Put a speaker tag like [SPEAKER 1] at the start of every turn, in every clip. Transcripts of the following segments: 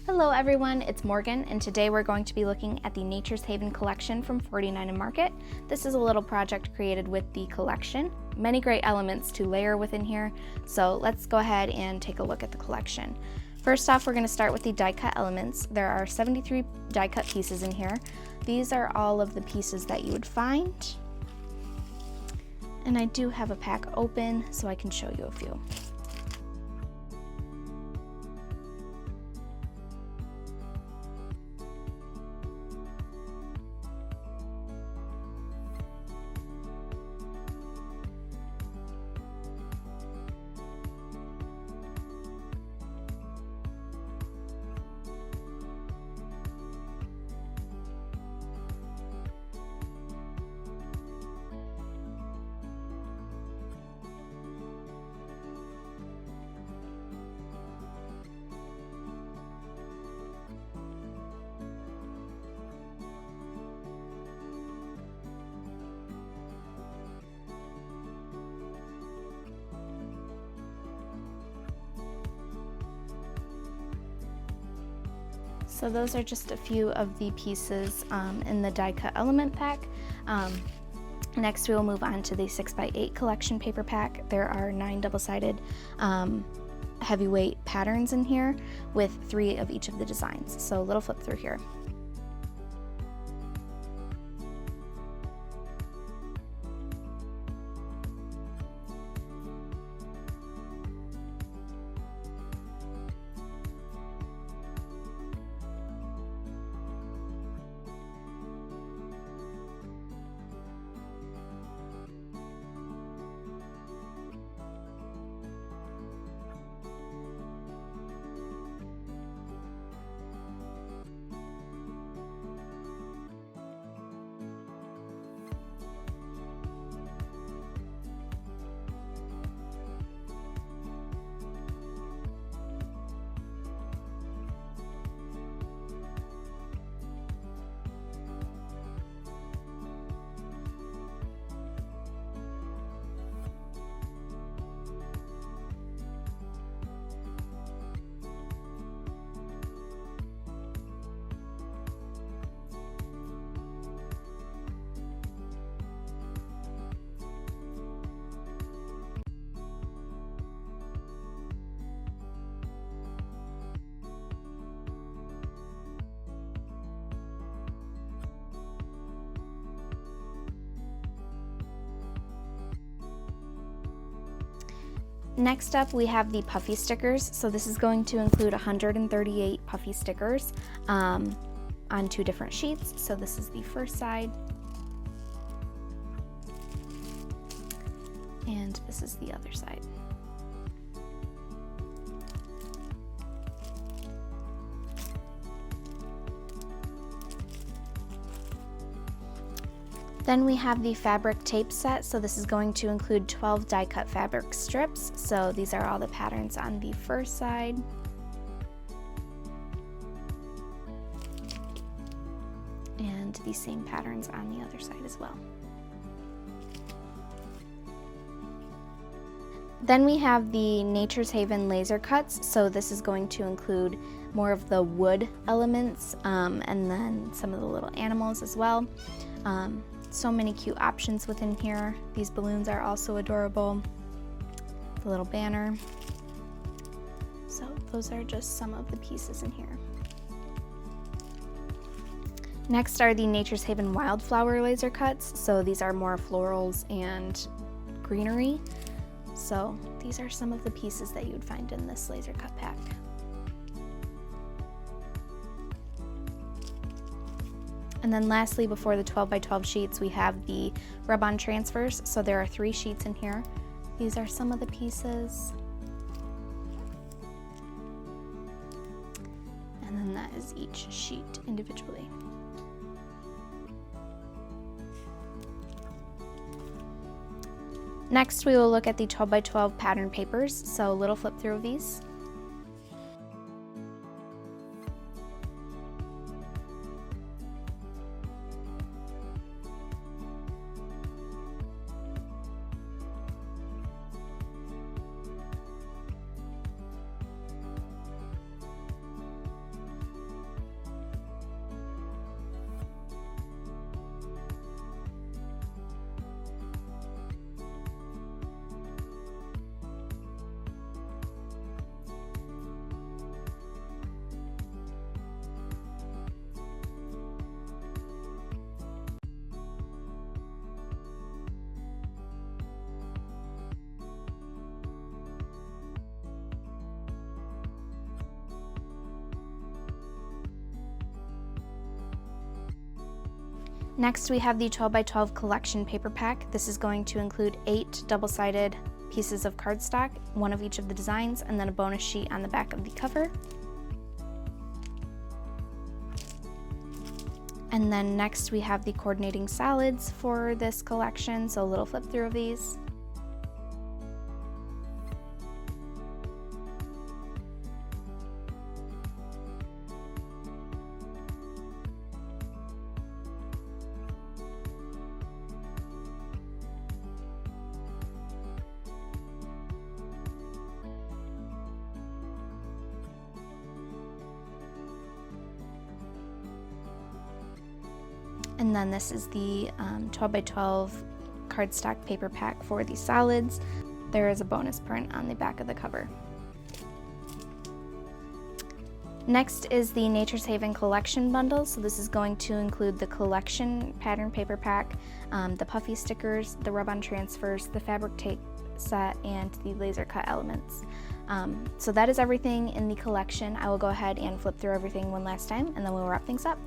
[SPEAKER 1] Hello everyone, it's Morgan, and today we're going to be looking at the Nature's Haven collection from 49 & Market. This is a little project created with the collection. Many great elements to layer within here, so let's go ahead and take a look at the collection. First off, we're going to start with the die-cut elements. There are 73 die-cut pieces in here. These are all of the pieces that you would find. And I do have a pack open so I can show you a few. So those are just a few of the pieces in the die-cut element pack. Next we will move on to the 6x8 collection paper pack. There are 9 double-sided heavyweight patterns in here with 3 of each of the designs. So a little flip through here. Next up, we have the Puffy Stickers. So this is going to include 138 Puffy Stickers on 2 different sheets. So this is the first side, and this is the other side. Then we have the fabric tape set. So this is going to include 12 die-cut fabric strips. So these are all the patterns on the first side. And the same patterns on the other side as well. Then we have the Nature's Haven laser cuts. So this is going to include more of the wood elements and then some of the little animals as well. So many cute options within here. These balloons are also adorable. The little banner. So those are just some of the pieces in here. Next are the Nature's Haven wildflower laser cuts. So these are more florals and greenery. So these are some of the pieces that you would find in this laser cut pack. And then lastly, before the 12x12 sheets, we have the Rubin Transfers. So there are 3 sheets in here. These are some of the pieces. And then that is each sheet individually. Next, we will look at the 12x12 pattern papers. So a little flip through of these. Next, we have the 12 by 12 collection paper pack. This is going to include 8 double-sided pieces of cardstock, one of each of the designs, and then a bonus sheet on the back of the cover. And then next we have the coordinating solids for this collection, so a little flip through of these. And then this is the 12 by 12 cardstock paper pack for the solids. There is a bonus print on the back of the cover. Next is the Nature's Haven collection bundle. So this is going to include the collection pattern paper pack, the Puffy Stickers, the Rubin Transfers, the fabric tape set, and the laser cut elements. So that is everything in the collection. I will go ahead and flip through everything one last time, and then we'll wrap things up.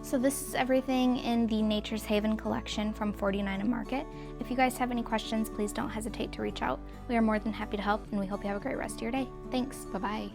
[SPEAKER 1] So this is everything in the Nature's Haven collection from 49 Market. If you guys have any questions, please don't hesitate to reach out. We are more than happy to help, and we hope you have a great rest of your day. Thanks, bye-bye.